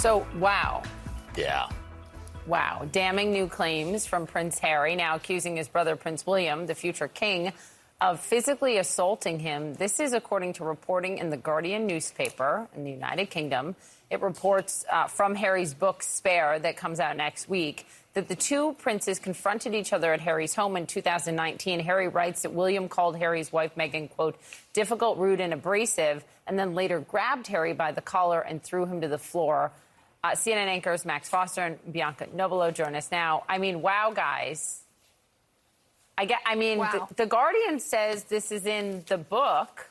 So, wow. Yeah. Wow. Damning new claims from Prince Harry, now accusing his brother Prince William, the future king, of physically assaulting him. This is according to reporting in the Guardian newspaper in the United Kingdom. It reports from Harry's book, Spare, that comes out next week, that the two princes confronted each other at Harry's home in 2019. Harry writes that William called Harry's wife, Meghan, quote, difficult, rude, and abrasive, and then later grabbed Harry by the collar and threw him to the floor. CNN anchors Max Foster and Bianca Nobilo join us now. I mean, wow, guys. Wow. The Guardian says this is in the book,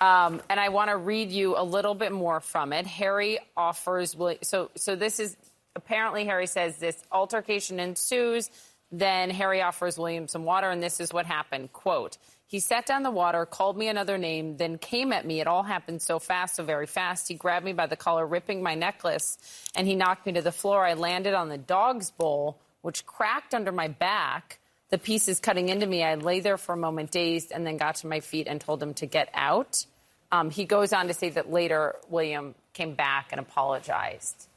and I want to read you a little bit more from it. Harry offers... So this is... Apparently, Harry says this altercation ensues. Then Harry offers William some water, and this is what happened. Quote, he set down the water, called me another name, then came at me. It all happened so fast, so very fast. He grabbed me by the collar, ripping my necklace, and he knocked me to the floor. I landed on the dog's bowl, which cracked under my back. The pieces cutting into me. I lay there for a moment, dazed, and then got to my feet and told him to get out. He goes on to say that later William came back and apologized.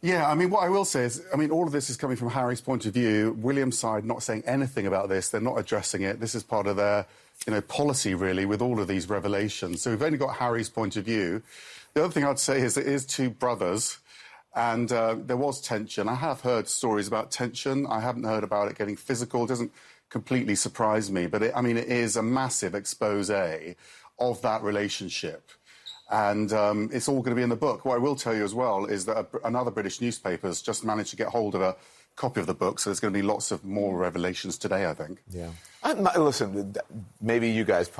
Yeah, I mean, what I will say is, I mean, all of this is coming from Harry's point of view. William's side not saying anything about this. They're not addressing it. This is part of their, policy, really, with all of these revelations. So we've only got Harry's point of view. The other thing I'd say is it is two brothers, and there was tension. I have heard stories about tension. I haven't heard about it getting physical. It doesn't completely surprise me. But, it is a massive expose of that relationship. And it's all going to be in the book. What I will tell you as well is that another British newspaper has just managed to get hold of a copy of the book, so there's going to be lots of more revelations today, I think. Yeah. Listen, maybe you guys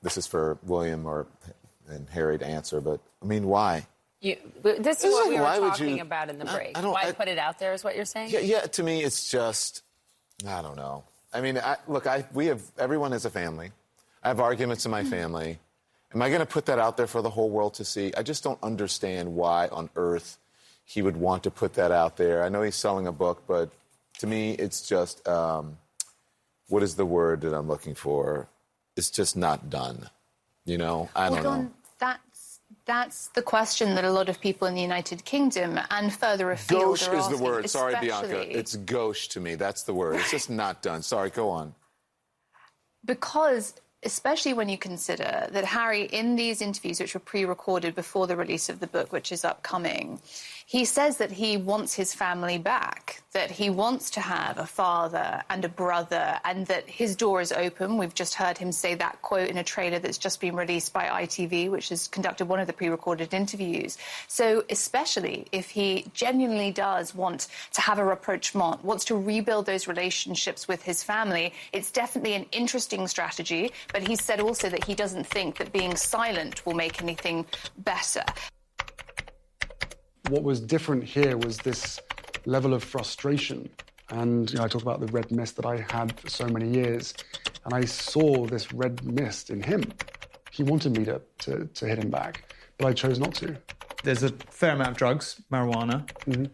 this is for William and Harry to answer, but, I mean, why? This is what we were talking about in the break. Why put it out there is what you're saying? Yeah, to me, it's just, I don't know. I mean, everyone has a family. I have arguments in my family. Am I going to put that out there for the whole world to see? I just don't understand why on earth he would want to put that out there. I know he's selling a book, but to me, it's just, what is the word that I'm looking for? It's just not done. I don't know. That's the question that a lot of people in the United Kingdom and further afield gauche are is asking. the word. Sorry, Bianca. It's gauche to me. That's the word. It's just not done. Sorry, go on. Because... especially when you consider that Harry, in these interviews, which were pre-recorded before the release of the book, which is upcoming, he says that he wants his family back, that he wants to have a father and a brother, and that his door is open. We've just heard him say that quote in a trailer that's just been released by ITV, which has conducted one of the pre-recorded interviews. So especially if he genuinely does want to have a rapprochement, wants to rebuild those relationships with his family, it's definitely an interesting strategy. But he said also that he doesn't think that being silent will make anything better. What was different here was this level of frustration. And I talked about the red mist that I had for so many years, and I saw this red mist in him. He wanted me to hit him back, but I chose not to. There's a fair amount of drugs, marijuana,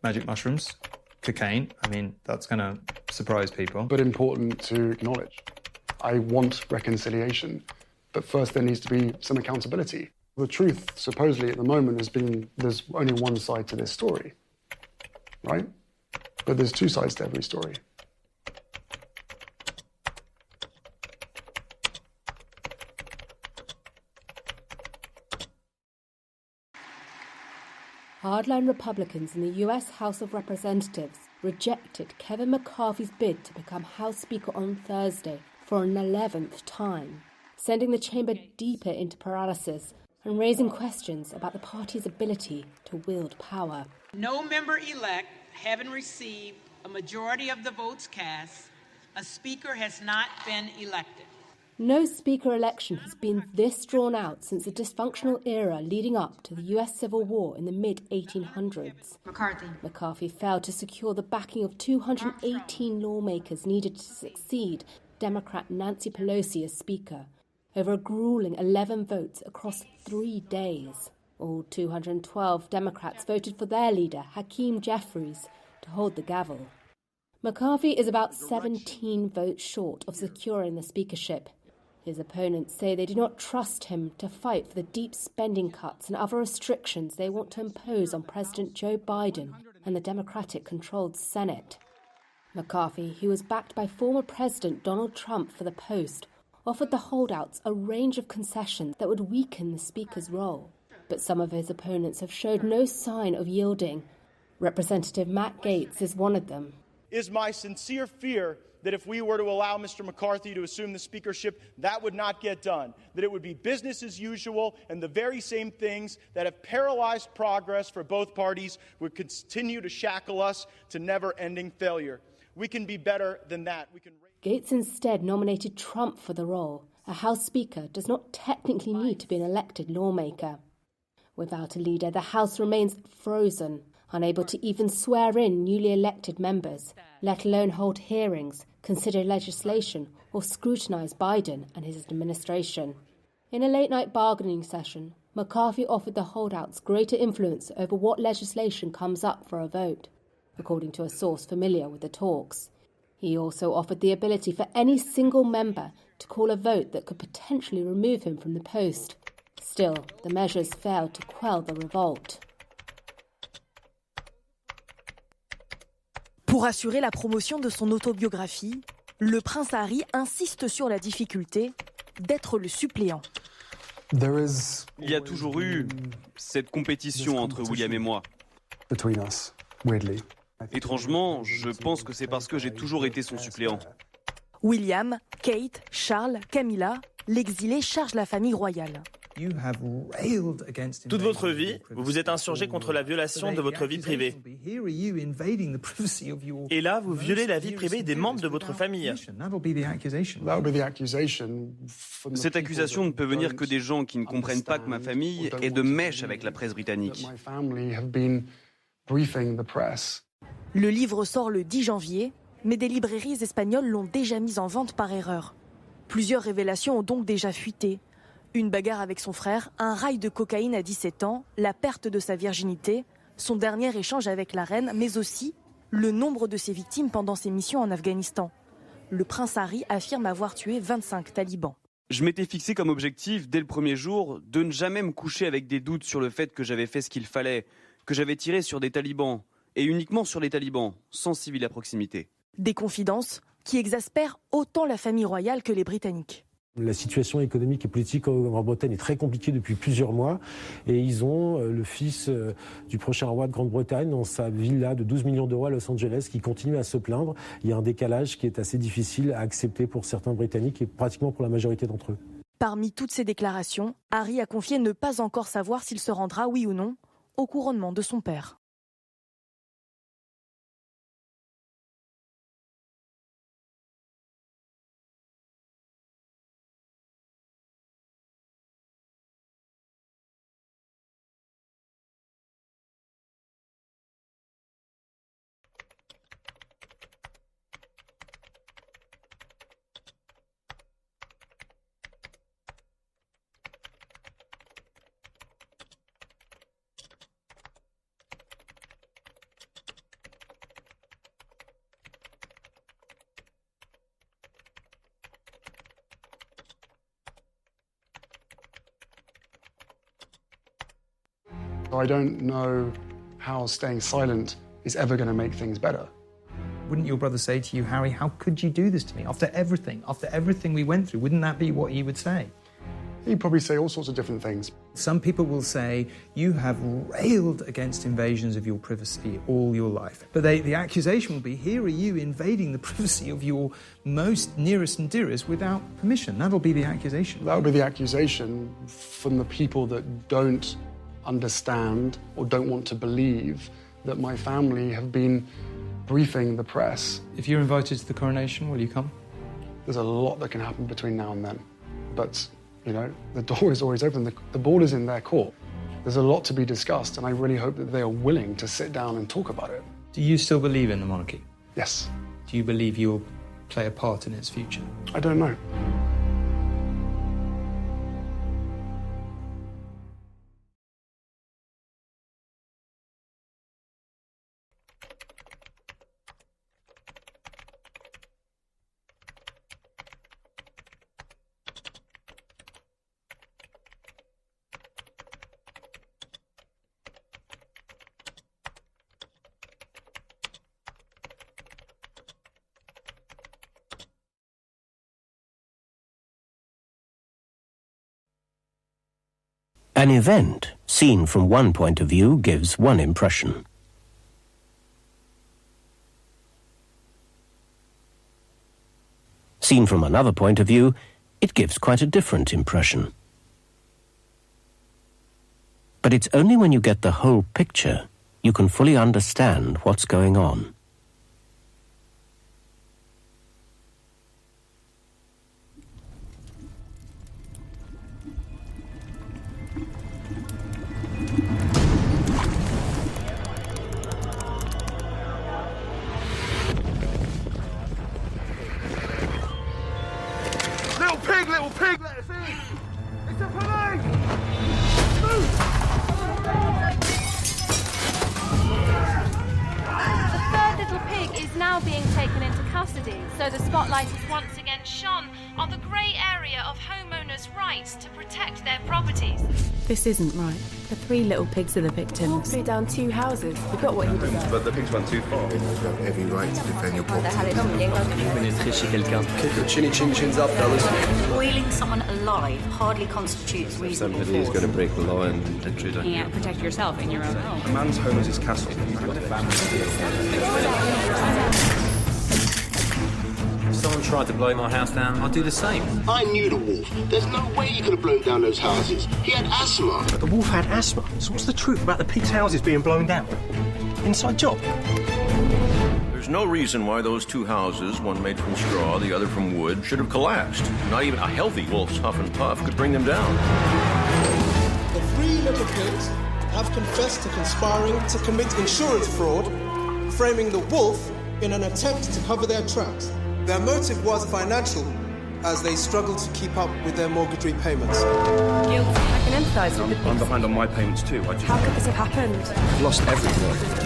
magic mushrooms, cocaine. I mean, that's going to surprise people. But important to acknowledge. I want reconciliation, but first there needs to be some accountability. The truth, supposedly, at the moment has been there's only one side to this story, right? But there's two sides to every story. Hardline Republicans in the U.S. House of Representatives rejected Kevin McCarthy's bid to become House Speaker on Thursday for an 11th time, sending the chamber deeper into paralysis and raising questions about the party's ability to wield power. No member-elect having received a majority of the votes cast, a speaker has not been elected. No speaker election has been this drawn out since the dysfunctional era leading up to the US Civil War in the mid-1800s. McCarthy failed to secure the backing of 218 lawmakers needed to succeed Democrat Nancy Pelosi as Speaker, over a grueling 11 votes across 3 days. All 212 Democrats voted for their leader, Hakeem Jeffries, to hold the gavel. McCarthy is about 17 votes short of securing the speakership. His opponents say they do not trust him to fight for the deep spending cuts and other restrictions they want to impose on President Joe Biden and the Democratic-controlled Senate. McCarthy, who was backed by former President Donald Trump for the post, offered the holdouts a range of concessions that would weaken the Speaker's role. But some of his opponents have showed no sign of yielding. Representative Matt Gaetz is one of them. It is my sincere fear that if we were to allow Mr. McCarthy to assume the speakership, that would not get done, that it would be business as usual, and the very same things that have paralyzed progress for both parties would continue to shackle us to never-ending failure. We can be better than that. Gaetz instead nominated Trump for the role. A House Speaker does not technically need to be an elected lawmaker. Without a leader, the House remains frozen, unable to even swear in newly elected members, let alone hold hearings, consider legislation, or scrutinise Biden and his administration. In a late-night bargaining session, McCarthy offered the holdouts greater influence over what legislation comes up for a vote, according to a source familiar with the talks. He also offered the ability for any single member to call a vote that could potentially remove him from the post. Still, the measures failed to quell the revolt. Pour assurer la promotion de son autobiographie, le prince Harry insiste sur la difficulté d'être le suppléant. Il y a toujours eu cette compétition entre William et moi. Étrangement, je pense que c'est parce que j'ai toujours été son suppléant. William, Kate, Charles, Camilla, l'exilé charge la famille royale. Toute votre vie, vous vous êtes insurgé contre la violation de votre vie privée. Et là, vous violez la vie privée des membres de votre famille. Cette accusation ne peut venir que des gens qui ne comprennent pas que ma famille est de mèche avec la presse britannique. Le livre sort le 10 janvier, mais des librairies espagnoles l'ont déjà mise en vente par erreur. Plusieurs révélations ont donc déjà fuité. Une bagarre avec son frère, un rail de cocaïne à 17 ans, la perte de sa virginité, son dernier échange avec la reine, mais aussi le nombre de ses victimes pendant ses missions en Afghanistan. Le prince Harry affirme avoir tué 25 talibans. Je m'étais fixé comme objectif, dès le premier jour, de ne jamais me coucher avec des doutes sur le fait que j'avais fait ce qu'il fallait, que j'avais tiré sur des talibans, et uniquement sur les talibans, sans civils à proximité. Des confidences qui exaspèrent autant la famille royale que les Britanniques. La situation économique et politique en Grande-Bretagne est très compliquée depuis plusieurs mois et ils ont le fils du prochain roi de Grande-Bretagne dans sa villa de 12 millions d'euros à Los Angeles qui continue à se plaindre. Il y a un décalage qui est assez difficile à accepter pour certains Britanniques et pratiquement pour la majorité d'entre eux. Parmi toutes ces déclarations, Harry a confié ne pas encore savoir s'il se rendra, oui ou non, au couronnement de son père. I don't know how staying silent is ever going to make things better. Wouldn't your brother say to you, Harry, how could you do this to me? After everything we went through, wouldn't that be what he would say? He'd probably say all sorts of different things. Some people will say, you have railed against invasions of your privacy all your life. But the accusation will be, here are you invading the privacy of your most nearest and dearest without permission. That'll be the accusation. That would be the accusation from the people that don't understand or don't want to believe that my family have been briefing the press. If you're invited to the coronation, will you come? There's a lot that can happen between now and then. But, you know, the door is always open. The ball is in their court. There's a lot to be discussed, and I really hope that they are willing to sit down and talk about it. Do you still believe in the monarchy? Yes. Do you believe you'll play a part in its future? I don't know. An event, seen from one point of view, gives one impression. Seen from another point of view, it gives quite a different impression. But it's only when you get the whole picture you can fully understand what's going on. Little pig, let us in! It's the police! Move! The third little pig is now being taken into custody, so the spotlight is once again shone on the grey area of homeowners' rights to protect their properties. This isn't right. The 3 little pigs are the victims. Threw down 2 houses. We got what you deserve. But the pigs went too far. You have every right to defend your property. Pénétrer chez quelqu'un. Kick your chinny chins up, fellas. Boiling someone alive hardly constitutes reasonable force. Somebody is going to break the law and intrude on you. You can't protect yourself in your own home. A man's home is his castle. He's got a family. If someone tried to blow my house down, I'd do the same. I knew the wolf. There's no way he could have blown down those houses. He had asthma. But the wolf had asthma. So what's the truth about the pigs' houses being blown down? Inside job. There's no reason why those 2 houses, one made from straw, the other from wood, should have collapsed. Not even a healthy wolf's huff and puff could bring them down. The 3 little pigs have confessed to conspiring to commit insurance fraud, framing the wolf in an attempt to cover their tracks. Their motive was financial, as they struggled to keep up with their mortgage repayments. Guilty. I can empathise with the pigs. I'm behind on my payments too. How could this have happened? I've lost everything.